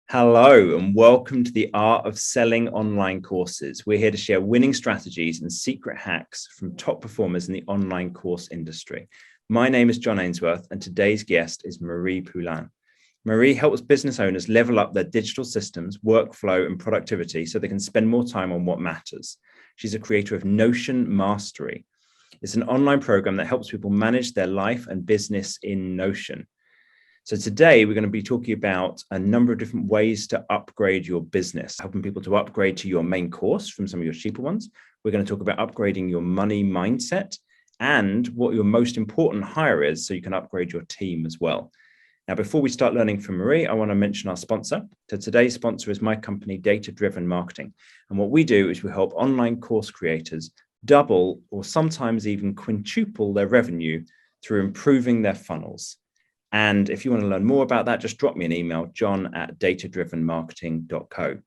Hello, and welcome to the Art of Selling Online Courses. We're here to share winning strategies and secret hacks from top performers in the online course industry. My name is John Ainsworth, and today's guest is Marie Poulin. Marie helps business owners level up their digital systems, workflow, and productivity so they can spend more time on what matters. She's a creator of Notion Mastery. It's an online program that helps people manage their life and business in Notion. So today we're going to be talking about a number of different ways to upgrade your business, helping people to upgrade to your main course from some of your cheaper ones. We're going to talk about upgrading your money mindset and what your most important hire is so you can upgrade your team as well. Now, before we start learning from Marie, I want to mention our sponsor. So today's sponsor is my company, Data Driven Marketing. And what we do is we help online course creators double or sometimes even quintuple their revenue through improving their funnels. And if you want to learn more about that, just drop me an email, john@datadrivenmarketing.co.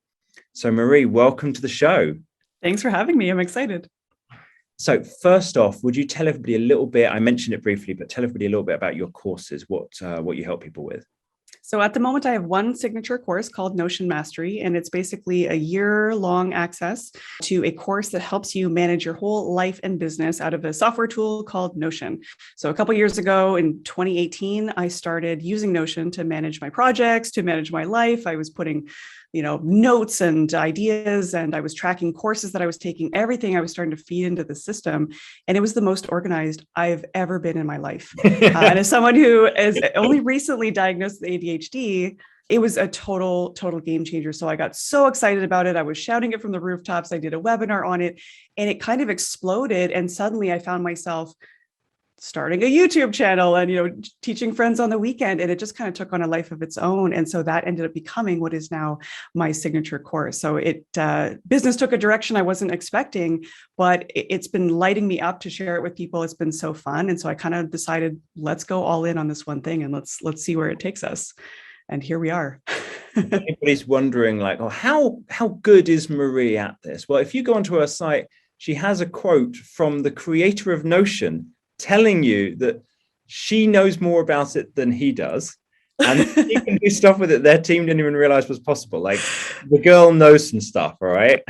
So Marie, welcome to the show. Thanks for having me. I'm excited. So first off, would you tell everybody a little bit, I mentioned it briefly, but tell everybody a little bit about your courses, what you help people with. So at the moment, I have one signature course called Notion Mastery, and it's basically a year-long access to a course that helps you manage your whole life and business out of a software tool called Notion. So a couple of years ago in 2018, I started using Notion to manage my projects, to manage my life. I was putting notes and ideas, and I was tracking courses that I was taking, everything I was starting to feed into the system. And it was the most organized I've ever been in my life. And as someone who is only recently diagnosed with ADHD, it was a total game changer. So I got so excited about it. I was shouting it from the rooftops. I did a webinar on it, and it kind of exploded. And suddenly I found myself starting a YouTube channel and, teaching friends on the weekend. And it just kind of took on a life of its own. And so that ended up becoming what is now my signature course. So business took a direction I wasn't expecting, but it's been lighting me up to share it with people. It's been so fun. And so I kind of decided, let's go all in on this one thing and let's see where it takes us. And here we are. Everybody's wondering how good is Marie at this? Well, if you go onto her site, she has a quote from the creator of Notion telling you that she knows more about it than he does, and he can do stuff with it their team didn't even realize was possible. Like, the girl knows some stuff, all right?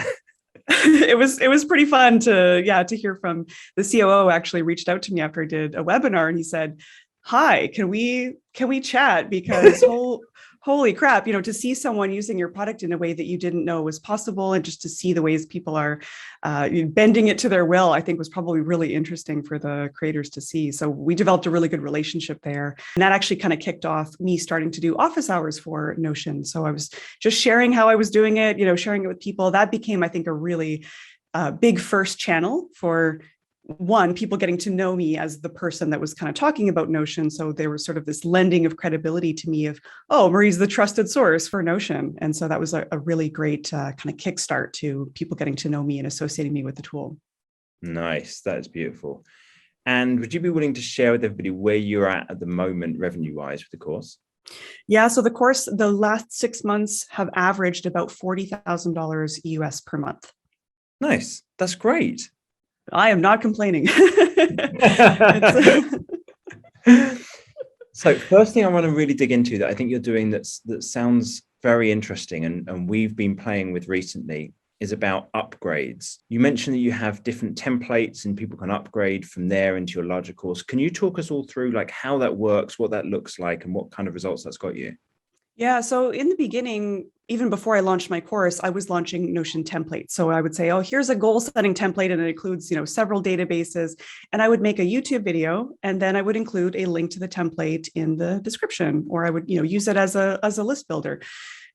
It was pretty fun to hear from the COO. Actually reached out to me after I did a webinar, and he said, "Hi, can we chat? Because holy crap, to see someone using your product in a way that you didn't know was possible, and just to see the ways people are bending it to their will, I think was probably really interesting for the creators to see." So we developed a really good relationship there. And that actually kind of kicked off me starting to do office hours for Notion. So I was just sharing how I was doing it, sharing it with people. That became, I think, a really big first channel for people getting to know me as the person that was kind of talking about Notion. So there was sort of this lending of credibility to me of, oh, Marie's the trusted source for Notion. And so that was a really great kind of kickstart to people getting to know me and associating me with the tool. Nice. That is beautiful. And would you be willing to share with everybody where you're at the moment, revenue-wise, with the course? Yeah. So the course, the last 6 months have averaged about $40,000 US per month. Nice. That's great. I am not complaining. So first thing I want to really dig into that I think you're doing that sounds very interesting and we've been playing with recently is about upgrades. You mentioned that you have different templates and people can upgrade from there into your larger course. Can you talk us all through how that works, what that looks like, and what kind of results that's got you? Yeah. So in the beginning, even before I launched my course, I was launching Notion templates. So I would say, oh, here's a goal setting template, and it includes, several databases. And I would make a YouTube video, and then I would include a link to the template in the description, or I would, use it as a list builder.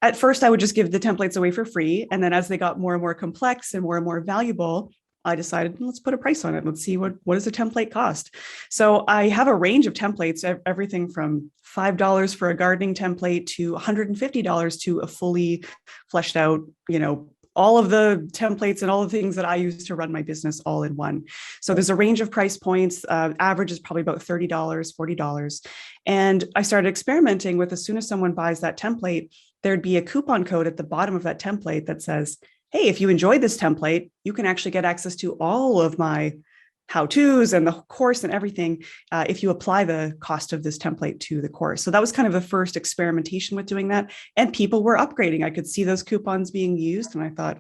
At first, I would just give the templates away for free. And then as they got more and more complex and more valuable, I decided, let's put a price on it. Let's see what does a template cost. So I have a range of templates, everything from $5 for a gardening template to $150 to a fully fleshed out, all of the templates and all the things that I use to run my business all in one. So there's a range of price points. Average is probably about $30, $40. And I started experimenting with, as soon as someone buys that template, there'd be a coupon code at the bottom of that template that says, hey, if you enjoyed this template, you can actually get access to all of my how-tos and the course and everything if you apply the cost of this template to the course. So that was kind of the first experimentation with doing that. And people were upgrading. I could see those coupons being used. And I thought,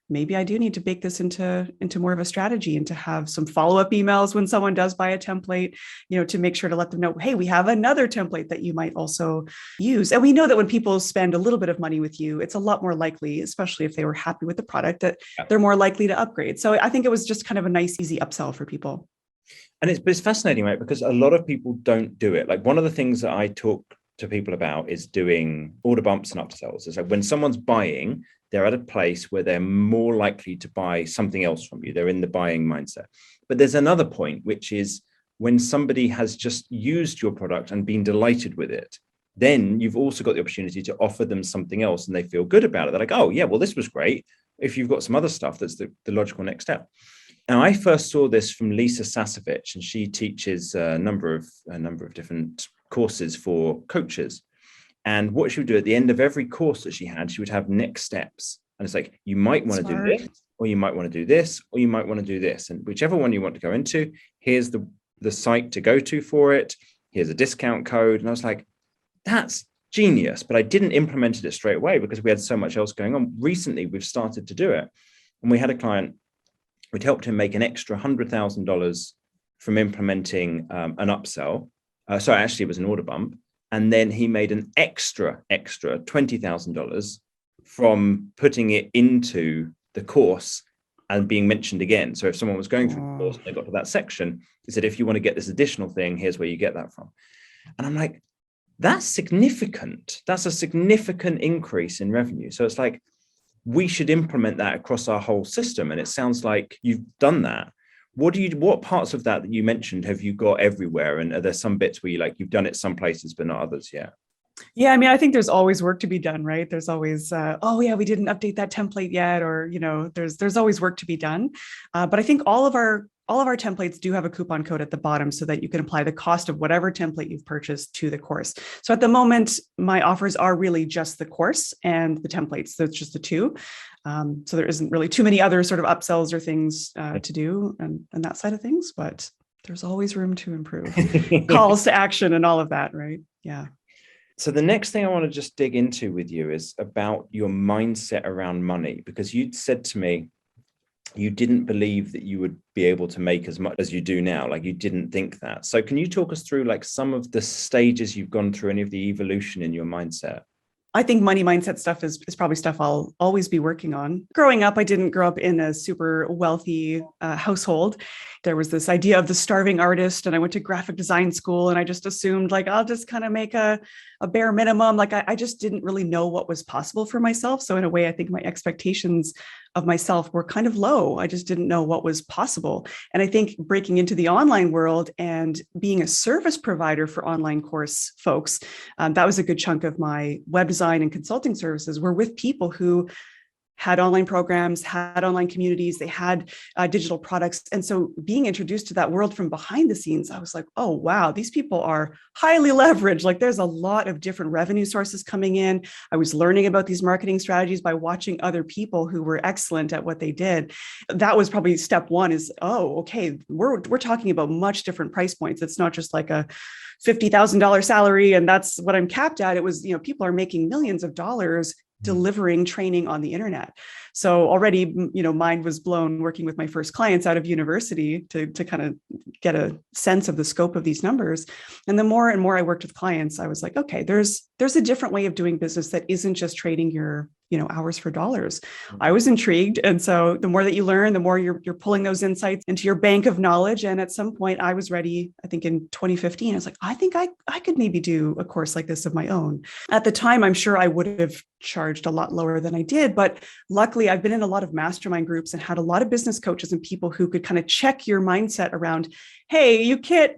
maybe I do need to bake this into more of a strategy and to have some follow-up emails when someone does buy a template, to make sure to let them know, hey, we have another template that you might also use. And we know that when people spend a little bit of money with you, it's a lot more likely, especially if they were happy with the product, that they're more likely to upgrade. So I think it was just kind of a nice, easy upsell for people. And it's fascinating, right? Because a lot of people don't do it. Like one of the things that I talk to people about is doing order bumps and upsells. It's like when someone's buying, they're at a place where they're more likely to buy something else from you. They're in the buying mindset. But there's another point, which is when somebody has just used your product and been delighted with it, then you've also got the opportunity to offer them something else and they feel good about it. They're like, oh yeah, well, this was great. If you've got some other stuff, that's the logical next step. Now, I first saw this from Lisa Sasevich, and she teaches a number of different courses for coaches. And what she would do at the end of every course that she would have next steps. And it's like, you might want to do this, or you might want to do this, or you might want to do this. And whichever one you want to go into, here's the site to go to for it. Here's a discount code. And I was like, that's genius. But I didn't implement it straight away because we had so much else going on. Recently, we've started to do it. And we had a client, we'd helped him make an extra $100,000 from implementing an upsell. Sorry, actually, it was an order bump. And then he made an extra $20,000 from putting it into the course and being mentioned again. So if someone was going through the course and they got to that section, he said, if you want to get this additional thing, here's where you get that from. And I'm like, that's significant. That's a significant increase in revenue. So it's like, we should implement that across our whole system. And it sounds like you've done that. What parts of that you mentioned have you got everywhere? And are there some bits where you've done it some places, but not others yet? Yeah, I mean, I think there's always work to be done, right? There's always, oh yeah, we didn't update that template yet, or there's always work to be done. But I think all of our templates do have a coupon code at the bottom so that you can apply the cost of whatever template you've purchased to the course. So at the moment, my offers are really just the course and the templates. So it's just the two. So there isn't really too many other sort of upsells or things to do and that side of things, but there's always room to improve. Calls to action and all of that, right? Yeah. So the next thing I want to just dig into with you is about your mindset around money, because you'd said to me, you didn't believe that you would be able to make as much as you do now. Like you didn't think that. So can you talk us through like some of the stages you've gone through, any of the evolution in your mindset? I think money mindset stuff is probably stuff I'll always be working on. Growing up, I didn't grow up in a super wealthy household. There was this idea of the starving artist, and I went to graphic design school, and I just assumed like I'll just kind of make a bare minimum. Like I just didn't really know what was possible for myself. So in a way, I think my expectations of myself were kind of low. I just didn't know what was possible. And I think breaking into the online world and being a service provider for online course folks, that was a good chunk of my web design and consulting services were with people who had online programs, had online communities, they had digital products. And so being introduced to that world from behind the scenes, I was like, oh, wow, these people are highly leveraged. Like there's a lot of different revenue sources coming in. I was learning about these marketing strategies by watching other people who were excellent at what they did. That was probably step one is, oh, okay, we're talking about much different price points. It's not just like a $50,000 salary and that's what I'm capped at. It was, people are making millions of dollars delivering training on the internet. So already, mind was blown working with my first clients out of university to kind of get a sense of the scope of these numbers. And the more and more I worked with clients, I was like, okay, there's a different way of doing business that isn't just trading your hours for dollars. I was intrigued. And so the more that you learn, the more you're pulling those insights into your bank of knowledge. And at some point I was ready, I think in 2015, I was like, I think I could maybe do a course like this of my own. At the time, I'm sure I would have charged a lot lower than I did. But luckily I've been in a lot of mastermind groups and had a lot of business coaches and people who could kind of check your mindset around, hey, you can't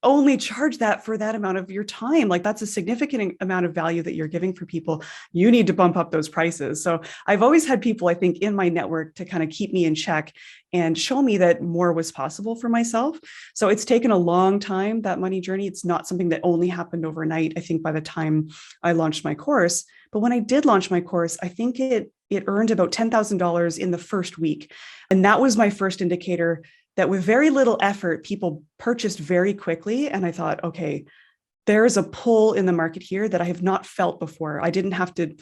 only charge that for that amount of your time. Like that's a significant amount of value that you're giving for people. You need to bump up those prices. So I've always had people, I think, in my network to kind of keep me in check and show me that more was possible for myself. So it's taken a long time, that money journey. It's not something that only happened overnight. I think by the time I launched my course, but when I did launch my course, I think it earned about $10,000 in the first week. And that was my first indicator that with very little effort, people purchased very quickly. And I thought, okay, there's a pull in the market here that I have not felt before. I didn't have to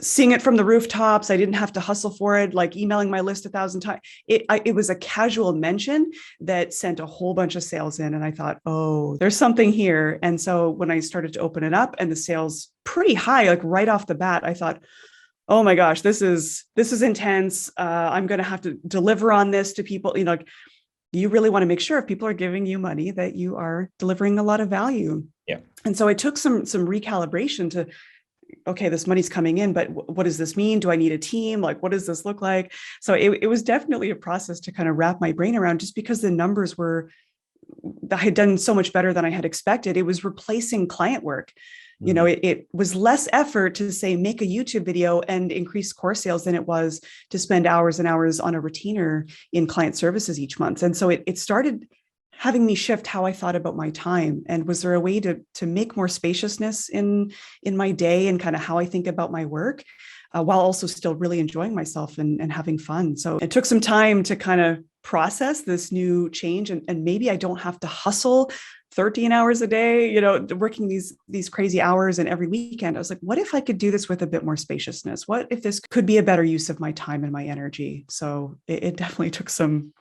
sing it from the rooftops. I didn't have to hustle for it, like emailing my list 1,000 times. It was a casual mention that sent a whole bunch of sales in. And I thought, oh, there's something here. And so when I started to open it up and the sales pretty high, like right off the bat, I thought, oh my gosh, this is intense. I'm going to have to deliver on this to people. Like, you really want to make sure if people are giving you money that you are delivering a lot of value. Yeah. And so it took some recalibration to, okay, this money's coming in, but what does this mean? Do I need a team? Like, what does this look like? So it was definitely a process to kind of wrap my brain around, just because the numbers I had done so much better than I had expected. It was replacing client work. You know, it was less effort to say, make a YouTube video and increase course sales than it was to spend hours and hours on a retainer in client services each month. And so it started having me shift how I thought about my time. And was there a way to make more spaciousness in my day and kind of how I think about my work, while also still really enjoying myself and having fun? So it took some time to kind of process this new change, and maybe I don't have to hustle 13 hours a day, working these crazy hours and every weekend. I was like, what if I could do this with a bit more spaciousness? What if this could be a better use of my time and my energy? So it definitely took some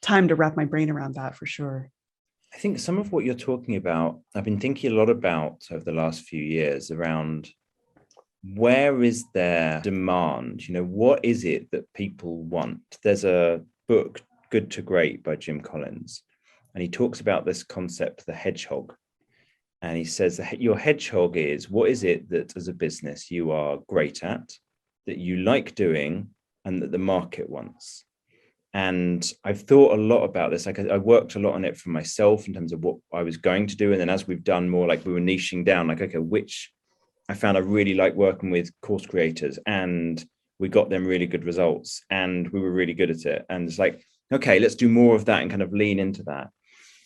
time to wrap my brain around that, for sure. I think some of what you're talking about, I've been thinking a lot about over the last few years around, where is their demand? What is it that people want? There's a book, Good to Great, by Jim Collins, and he talks about this concept, the hedgehog. And he says that your hedgehog is, what is it that as a business you are great at, that you like doing, and that the market wants? And I've thought a lot about this. Like, I worked a lot on it for myself in terms of what I was going to do. And then as we've done more, like we were niching down, like, okay, which I found I really like working with course creators, and we got them really good results and we were really good at it. And it's like, okay, let's do more of that and kind of lean into that.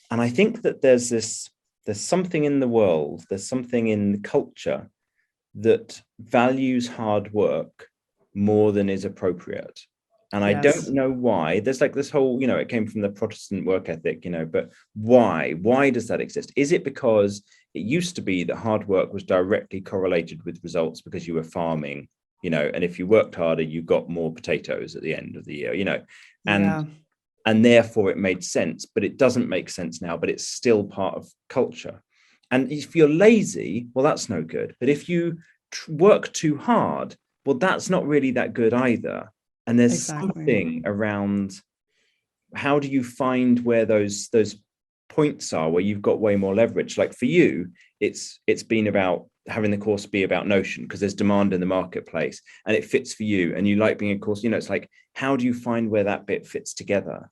And I think that there's something in the world, there's something in the culture that values hard work more than is appropriate. And I don't know why. There's like this whole, it came from the Protestant work ethic, but why? Why does that exist? Is it because it used to be that hard work was directly correlated with results because you were farming, and if you worked harder, you got more potatoes at the end of the year, and therefore it made sense, but it doesn't make sense now, but it's still part of culture. And if you're lazy, well, that's no good. But if you work too hard, well, that's not really that good either. And there's something around, how do you find where those points are where you've got way more leverage? Like for you, it's been about having the course be about Notion because there's demand in the marketplace and it fits for you and you like being a course, it's like, how do you find where that bit fits together?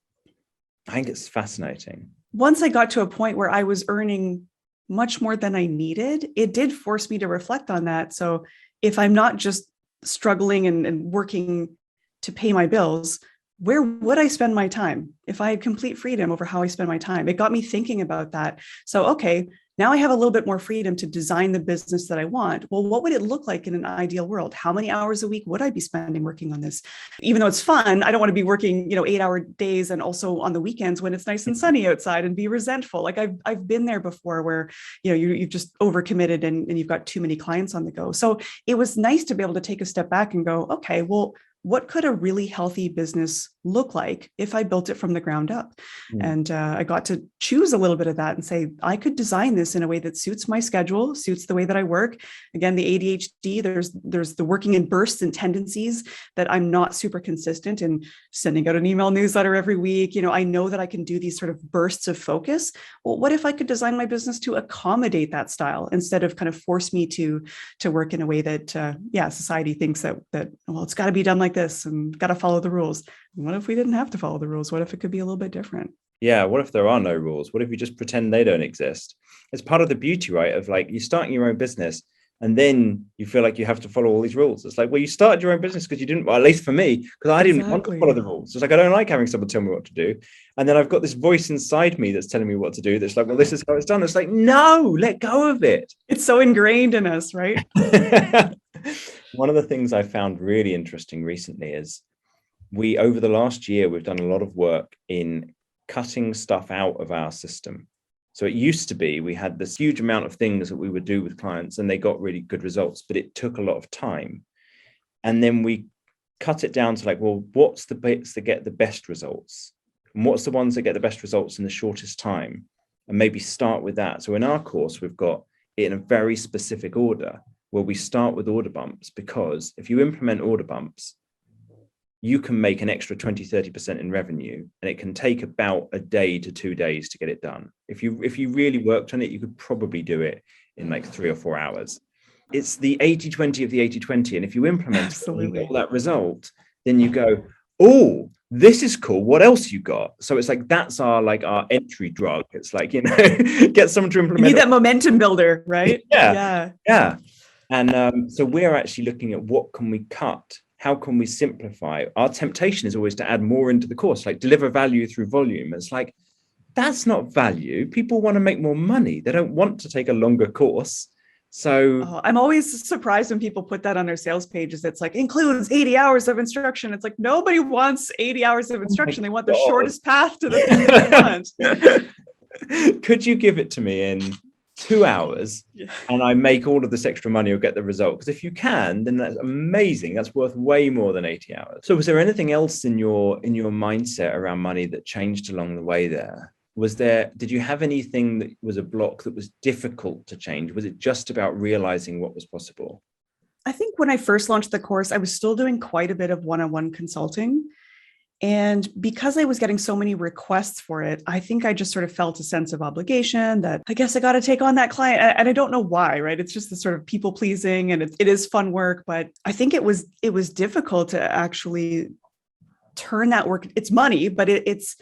I think it's fascinating. Once I got to a point where I was earning much more than I needed, it did force me to reflect on that. So if I'm not just struggling and working to pay my bills, where would I spend my time if I had complete freedom over how I spend my time? It got me thinking about that. So, okay, now I have a little bit more freedom to design the business that I want. Well, what would it look like in an ideal world? How many hours a week would I be spending working on this? Even though it's fun, I don't want to be working, 8-hour days and also on the weekends when it's nice and sunny outside and be resentful. Like I've been there before where, you've just overcommitted and you've got too many clients on the go. So it was nice to be able to take a step back and go, okay, well, what could a really healthy business look like if I built it from the ground up? And I got to choose a little bit of that and say, I could design this in a way that suits my schedule, suits the way that I work. Again, the ADHD, there's the working in bursts and tendencies that I'm not super consistent in sending out an email newsletter every week. I know that I can do these sort of bursts of focus. Well, what if I could design my business to accommodate that style instead of kind of force me to work in a way that, society thinks that, well, it's got to be done like this and got to follow the rules. What if we didn't have to follow the rules? What if it could be a little bit different? Yeah. What if there are no rules? What if you just pretend they don't exist? It's part of the beauty, right? Of like, you starting your own business and then you feel like you have to follow all these rules. It's like, well, you started your own business because you didn't, well, at least for me, because I didn't want to follow the rules. It's like, I don't like having someone tell me what to do. And then I've got this voice inside me that's telling me what to do. That's like, well, this is how it's done. It's like, no, let go of it. It's so ingrained in us, right? One of the things I found really interesting recently is over the last year, we've done a lot of work in cutting stuff out of our system. So it used to be we had this huge amount of things that we would do with clients and they got really good results, but it took a lot of time. And then we cut it down to like, well, what's the bits that get the best results? And what's the ones that get the best results in the shortest time? And maybe start with that. So in our course, we've got it in a very specific order where we start with order bumps, because if you implement order bumps, you can make an extra 20-30% in revenue, and it can take about a day to 2 days to get it done. If you really worked on it, you could probably do it in like 3 or 4 hours. It's the 80-20 of the 80-20. And if you implement all that result, then you go, oh, this is cool. What else you got? So it's like, that's our entry drug. It's like, get someone to implement. You need that momentum builder, right? Yeah. And so we're actually looking at what can we cut? How can we simplify? Our temptation is always to add more into the course, like deliver value through volume. It's like, that's not value. People want to make more money. They don't want to take a longer course. So I'm always surprised when people put that on their sales pages. It's like includes 80 hours of instruction. It's like, nobody wants 80 hours of instruction. They want the shortest path to the thing they want. Could you give it to me in 2 hours and I make all of this extra money or get the result? Because if you can, then that's amazing. That's worth way more than 80 hours. So was there anything else in your mindset around money that changed along the way there? Did you have anything that was a block that was difficult to change? Was it just about realizing what was possible? I think when I first launched the course, I was still doing quite a bit of one-on-one consulting. And because I was getting so many requests for it, I think I just sort of felt a sense of obligation that I guess I got to take on that client. And I don't know why, right? It's just the sort of people pleasing, and it is fun work, but I think it was difficult to actually turn that work. It's money, but it's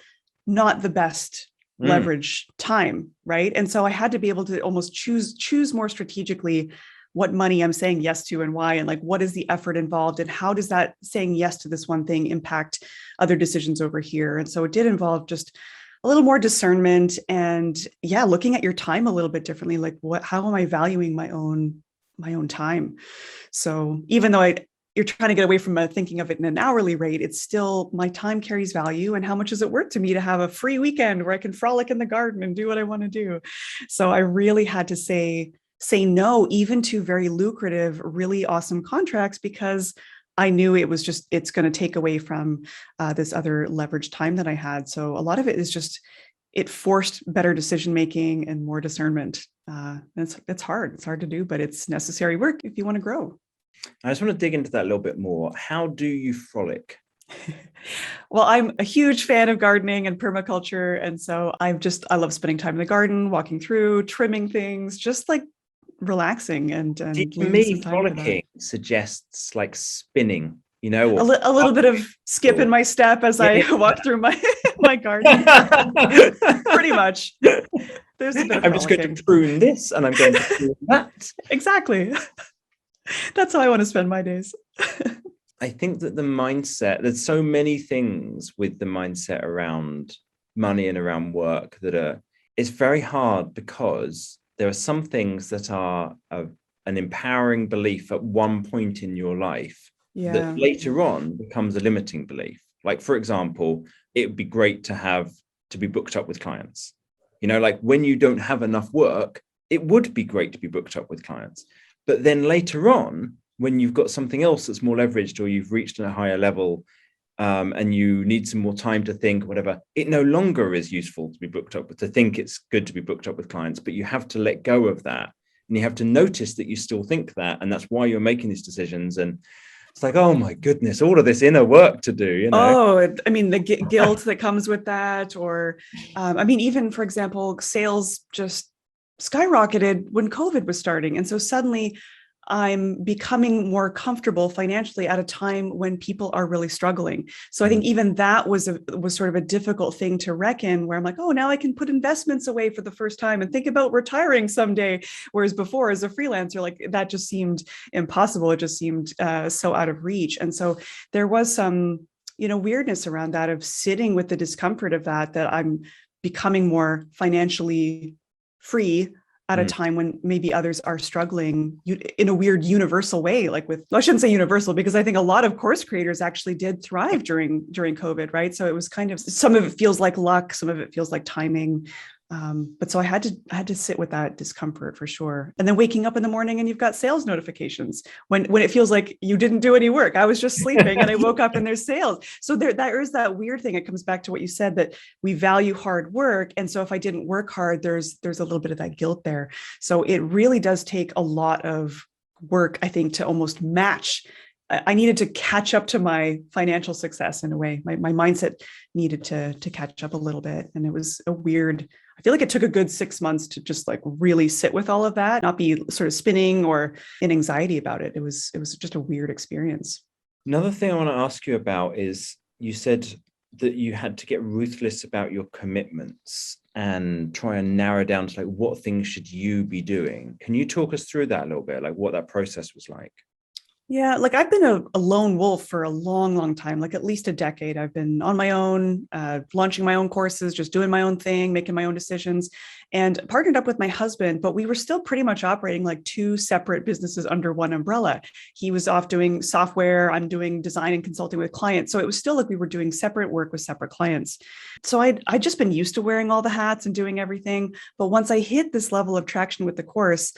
not the best leverage time, right? And so I had to be able to almost choose more strategically what money I'm saying yes to and why, and like, what is the effort involved and how does that saying yes to this one thing impact other decisions over here? And so it did involve just a little more discernment and looking at your time a little bit differently. Like, how am I valuing my own time? So even though you're trying to get away from thinking of it in an hourly rate, it's still, my time carries value. And how much is it worth to me to have a free weekend where I can frolic in the garden and do what I want to do? So I really had to say no, even to very lucrative, really awesome contracts, because I knew it's going to take away from this other leveraged time that I had. So a lot of it is just, it forced better decision-making and more discernment. It's hard. It's hard to do, but it's necessary work if you want to grow. I just want to dig into that a little bit more. How do you frolic? Well, I'm a huge fan of gardening and permaculture. And so I love spending time in the garden, walking through, trimming things, just like relaxing and to me, frolicking suggests like spinning, a little bit of skip in my step as I walk through my garden. Pretty much. There's a bit of I'm just going to prune this and I'm going to prune that. Exactly. That's how I want to spend my days. I think that the mindset, there's so many things with the mindset around money and around work it's very hard, because there are some things that are an empowering belief at one point in your life that later on becomes a limiting belief. Like, for example, it would be great to be booked up with clients. Like when you don't have enough work, it would be great to be booked up with clients. But then later on, when you've got something else that's more leveraged, or you've reached a higher level and you need some more time to think, whatever, it no longer is useful to be booked up, but to think it's good to be booked up with clients. But you have to let go of that. And you have to notice that you still think that. And that's why you're making these decisions. And it's like, oh my goodness, all of this inner work to do, Oh, I mean, the guilt that comes with that. Or, even, for example, sales just skyrocketed when COVID was starting. And so suddenly I'm becoming more comfortable financially at a time when people are really struggling. So I think even that was sort of a difficult thing to reckon, where I'm like, oh, now I can put investments away for the first time and think about retiring someday. Whereas before, as a freelancer, like that just seemed impossible. It just seemed so out of reach. And so there was some, weirdness around that, of sitting with the discomfort of that I'm becoming more financially free at a time when maybe others are struggling in a weird universal way, like I shouldn't say universal, because I think a lot of course creators actually did thrive during COVID, right? So it was kind of, some of it feels like luck, some of it feels like timing. But so I had to sit with that discomfort for sure. And then waking up in the morning and you've got sales notifications when it feels like you didn't do any work. I was just sleeping and I woke up and there's sales. So there is that weird thing. It comes back to what you said, that we value hard work. And so if I didn't work hard, there's a little bit of that guilt there. So it really does take a lot of work, I think, to almost match. I needed to catch up to my financial success in a way. My mindset needed to catch up a little bit. And it was I feel like it took a good 6 months to just like really sit with all of that, not be sort of spinning or in anxiety about it. It was just a weird experience. Another thing I want to ask you about is, you said that you had to get ruthless about your commitments and try and narrow down to like, what things should you be doing? Can you talk us through that a little bit, like what that process was like? Yeah, like I've been a lone wolf for a long, long time, like at least a decade. I've been on my own, launching my own courses, just doing my own thing, making my own decisions, and partnered up with my husband, but we were still pretty much operating like two separate businesses under one umbrella. He was off doing software, I'm doing design and consulting with clients. So it was still like we were doing separate work with separate clients. So I'd just been used to wearing all the hats and doing everything. But once I hit this level of traction with the course,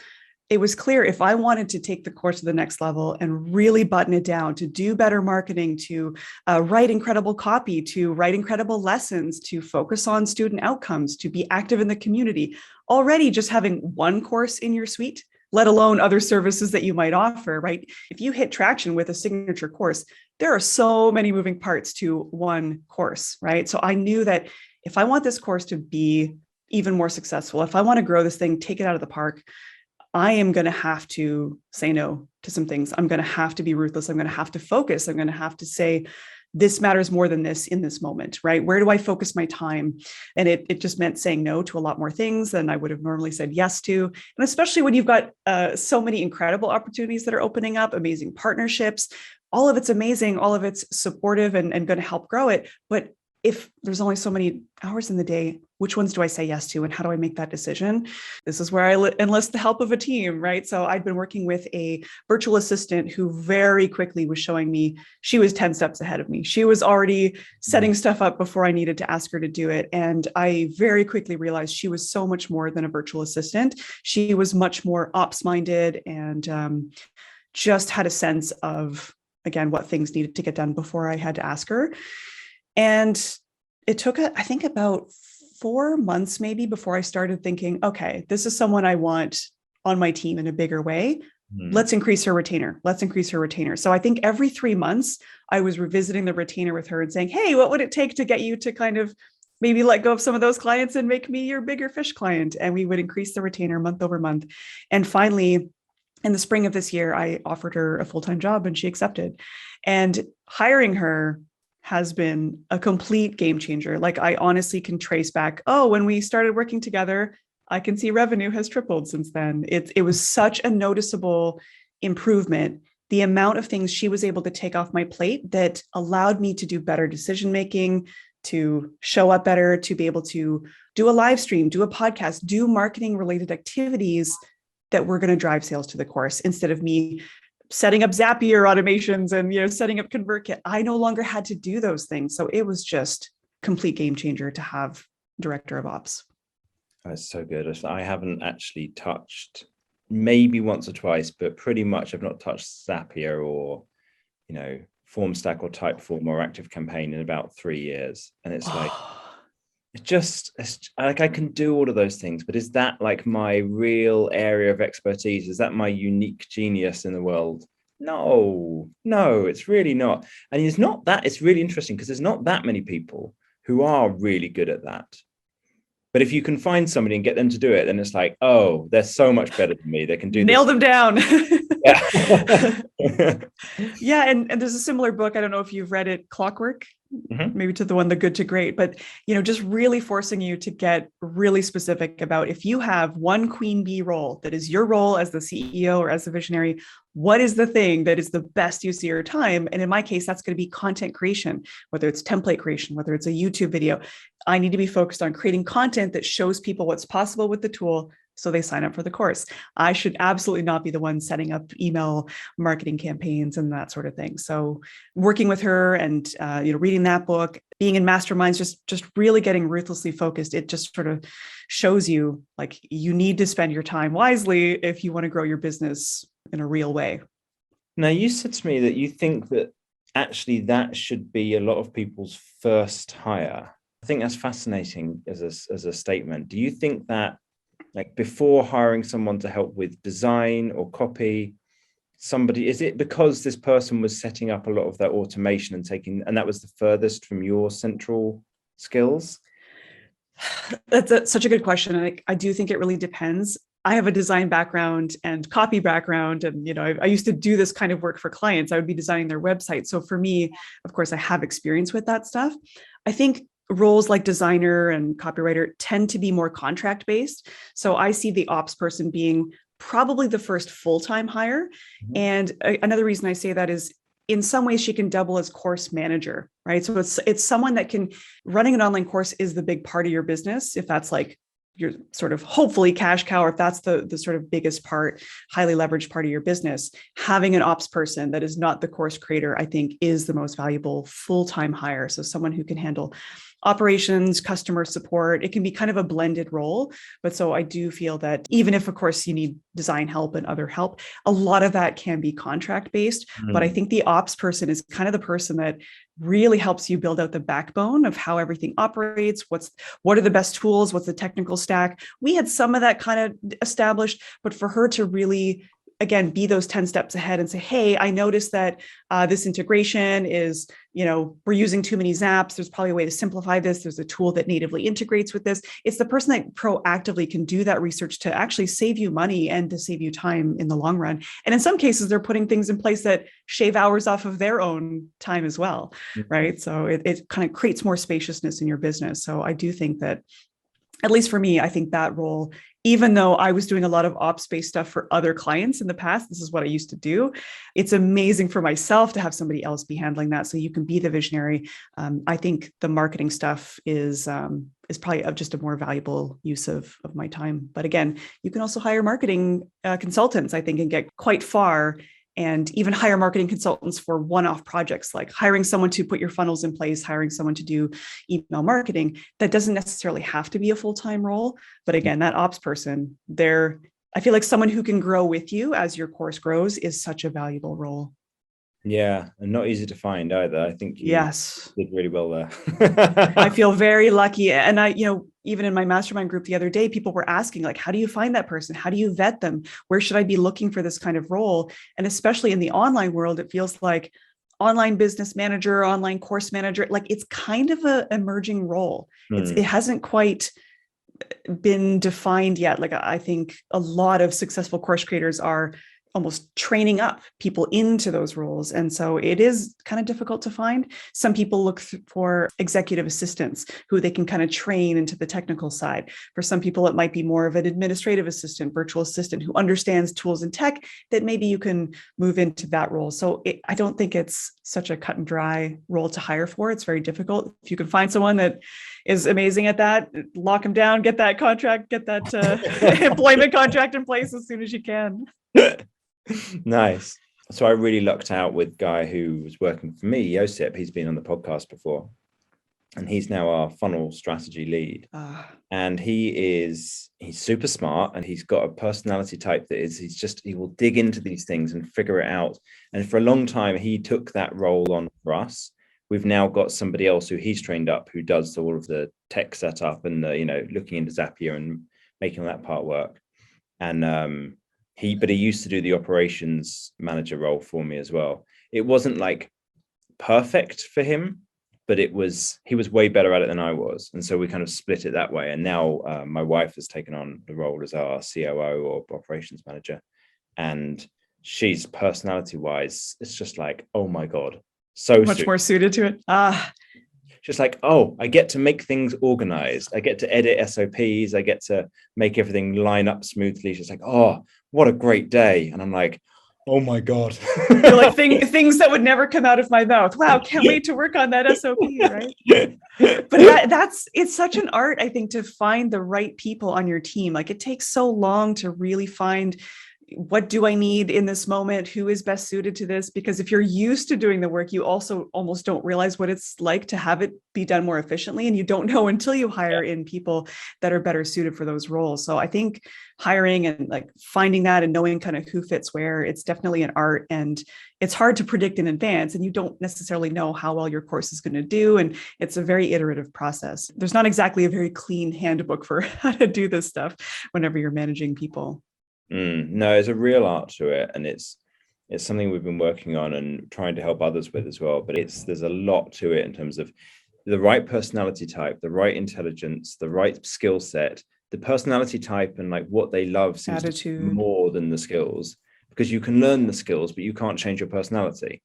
it was clear if I wanted to take the course to the next level and really button it down, to do better marketing, to write incredible copy, to write incredible lessons, to focus on student outcomes, to be active in the community, already just having one course in your suite, let alone other services that you might offer, right? If you hit traction with a signature course, there are so many moving parts to one course, right? So I knew that if I want this course to be even more successful, if I want to grow this thing, take it out of the park, I am going to have to say no to some things. I'm going to have to be ruthless. I'm going to have to focus. I'm going to have to say, this matters more than this in this moment, right? Where do I focus my time? And it just meant saying no to a lot more things than I would have normally said yes to. And especially when you've got so many incredible opportunities that are opening up, amazing partnerships, all of it's amazing, all of it's supportive and going to help grow it. But if there's only so many hours in the day, which ones do I say yes to and how do I make that decision? This is where I enlist the help of a team, right? So I'd been working with a virtual assistant who very quickly was showing me she was 10 steps ahead of me. She was already setting stuff up before I needed to ask her to do it. And I very quickly realized she was so much more than a virtual assistant. She was much more ops minded and just had a sense of, again, what things needed to get done before I had to ask her. And it took, I think, about 4 months maybe before I started thinking, okay, this is someone I want on my team in a bigger way. Let's increase her retainer. Let's increase her retainer. So I think every 3 months, I was revisiting the retainer with her and saying, hey, what would it take to get you to kind of maybe let go of some of those clients and make me your bigger fish client? And we would increase the retainer month over month. And finally, in the spring of this year, I offered her a full-time job and she accepted. And hiring her has been a complete game changer. Like I honestly can trace back, when we started working together, I can see revenue has tripled since then. It was such a noticeable improvement. The amount of things she was able to take off my plate that allowed me to do better decision-making, to show up better, to be able to do a live stream, do a podcast, do marketing related activities that were going to drive sales to the course instead of me setting up Zapier automations and, setting up ConvertKit. I no longer had to do those things. So it was just a complete game changer to have director of ops. That's so good. I haven't actually touched, maybe once or twice, but pretty much I've not touched Zapier or, FormStack or Typeform or ActiveCampaign in about 3 years. And it's like, it's like I can do all of those things, but is that like my real area of expertise? Is that my unique genius in the world? No, it's really not. And it's really interesting because there's not that many people who are really good at that. But if you can find somebody and get them to do it, then it's like, oh, they're so much better than me. They can do Nail them down. Yeah. Yeah. And there's a similar book. I don't know if you've read it, Clockwork. Maybe to the one, The Good to Great, but, just really forcing you to get really specific about if you have one queen bee role, that is your role as the CEO or as the visionary, what is the thing that is the best use of your time? And in my case, that's going to be content creation, whether it's template creation, whether it's a YouTube video. I need to be focused on creating content that shows people what's possible with the tool So they sign up for the course. I should absolutely not be the one setting up email marketing campaigns and that sort of thing. So working with her and reading that book, being in masterminds, just really getting ruthlessly focused, it just sort of shows you like you need to spend your time wisely if you want to grow your business in a real way. Now, you said to me that you think that actually that should be a lot of people's first hire. I think that's fascinating as a statement. Do you think that, like, before hiring someone to help with design or copy, is it because this person was setting up a lot of that automation and that was the furthest from your central skills? That's such a good question. I do think it really depends. I have a design background and copy background. And, I used to do this kind of work for clients. I would be designing their website. So for me, of course, I have experience with that stuff. I think roles like designer and copywriter tend to be more contract based. So I see the ops person being probably the first full-time hire. Mm-hmm. And another reason I say that is in some ways she can double as course manager, right? So it's someone that running an online course is the big part of your business. If that's like your sort of hopefully cash cow, or if that's the sort of biggest part, highly leveraged part of your business, having an ops person that is not the course creator, I think is the most valuable full-time hire. So someone who can handle operations, customer support. It can be kind of a blended role. But so I do feel that even if, of course, you need design help and other help, a lot of that can be contract based. But I think the ops person is kind of the person that really helps you build out the backbone of how everything operates. What are the best tools? What's the technical stack? We had some of that kind of established, but for her to really, again, be those 10 steps ahead and say, hey, I noticed that this integration is, we're using too many zaps. There's probably a way to simplify this. There's a tool that natively integrates with this. It's the person that proactively can do that research to actually save you money and to save you time in the long run. And in some cases, they're putting things in place that shave hours off of their own time as well, right? So it kind of creates more spaciousness in your business. So I do think that, at least for me, I think that role, even though I was doing a lot of ops-based stuff for other clients in the past, this is what I used to do. It's amazing for myself to have somebody else be handling that, so you can be the visionary. I think the marketing stuff is probably just a more valuable use of my time. But again, you can also hire marketing consultants, I think, and get quite far. And even hire marketing consultants for one-off projects, like hiring someone to put your funnels in place, hiring someone to do email marketing. That doesn't necessarily have to be a full-time role. But again, that ops person, I feel like someone who can grow with you as your course grows is such a valuable role. Yeah, and not easy to find either. I think you did really well there. I feel very lucky. And even in my mastermind group the other day, people were asking, like, how do you find that person? How do you vet them? Where should I be looking for this kind of role? And especially in the online world, it feels like online business manager, online course manager, like it's kind of an emerging role. It hasn't quite been defined yet. Like I think a lot of successful course creators are almost training up people into those roles. And so it is kind of difficult to find. Some people look for executive assistants who they can kind of train into the technical side. For some people, it might be more of an administrative assistant, virtual assistant who understands tools and tech that maybe you can move into that role. So I don't think it's such a cut and dry role to hire for. It's very difficult. If you can find someone that is amazing at that, lock them down, get that contract, get that employment contract in place as soon as you can. Nice. So I really lucked out with Guy, who was working for me, Josip. He's been on the podcast before, and he's now our funnel strategy lead. And he's super smart, and he's got a personality type that is, he will dig into these things and figure it out. And for a long time, he took that role on for us. We've now got somebody else who he's trained up, who does all of the tech setup and looking into Zapier and making that part work. And he used to do the operations manager role for me as well. It wasn't like perfect for him, but he was way better at it than I was. And so we kind of split it that way. And now my wife has taken on the role as our COO or operations manager. And she's personality wise, it's just like, oh my God, so much more suited to it. Just like, oh, I get to make things organized. I get to edit SOPs. I get to make everything line up smoothly. She's like, oh, what a great day. And I'm like, Oh my God. You're like things that would never come out of my mouth. Wow, can't wait to work on that SOP, right? But it's such an art, I think, to find the right people on your team. Like it takes so long to really find what do I need in this moment? Who is best suited to this? Because if you're used to doing the work, you also almost don't realize what it's like to have it be done more efficiently. And you don't know until you hire in people that are better suited for those roles. So I think hiring and like finding that and knowing kind of who fits where, it's definitely an art, and it's hard to predict in advance, and you don't necessarily know how well your course is going to do. And it's a very iterative process. There's not exactly a very clean handbook for how to do this stuff whenever you're managing people. No, there's a real art to it, and it's something we've been working on and trying to help others with as well. But there's a lot to it in terms of the right personality type, the right intelligence, the right skill set. The personality type and like what they love seems to be more than the skills, because you can learn the skills, but you can't change your personality.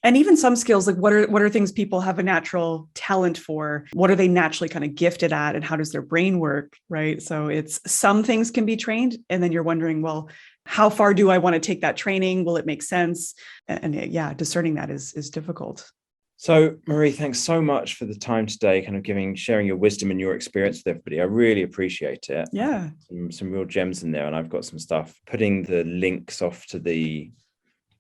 And even some skills, like what are things people have a natural talent for? What are they naturally kind of gifted at? And how does their brain work? Right. So it's some things can be trained. And then you're wondering, well, how far do I want to take that training? Will it make sense? And yeah, discerning that is difficult. So Marie, thanks so much for the time today, kind of sharing your wisdom and your experience with everybody. I really appreciate it. Yeah. Some real gems in there. And I've got some stuff, putting the links off to the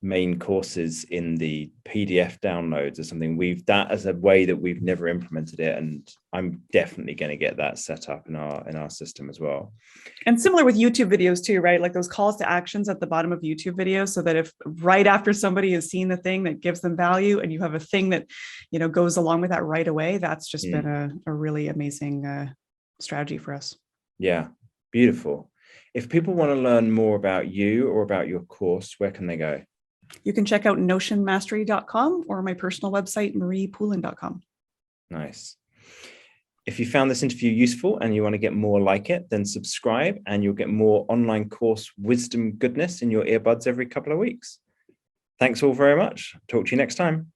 main courses in the PDF downloads or something. That as a way that we've never implemented it, and I'm definitely going to get that set up in our system as well. And similar with YouTube videos too, right? Like those calls to actions at the bottom of YouTube videos, so that if right after somebody has seen the thing that gives them value, and you have a thing that goes along with that right away, that's just been a really amazing strategy for us. Yeah, beautiful. If people want to learn more about you or about your course, where can they go? You can check out notionmastery.com or my personal website, mariepoulin.com. Nice. If you found this interview useful and you want to get more like it, then subscribe and you'll get more online course wisdom goodness in your earbuds every couple of weeks. Thanks all very much. Talk to you next time.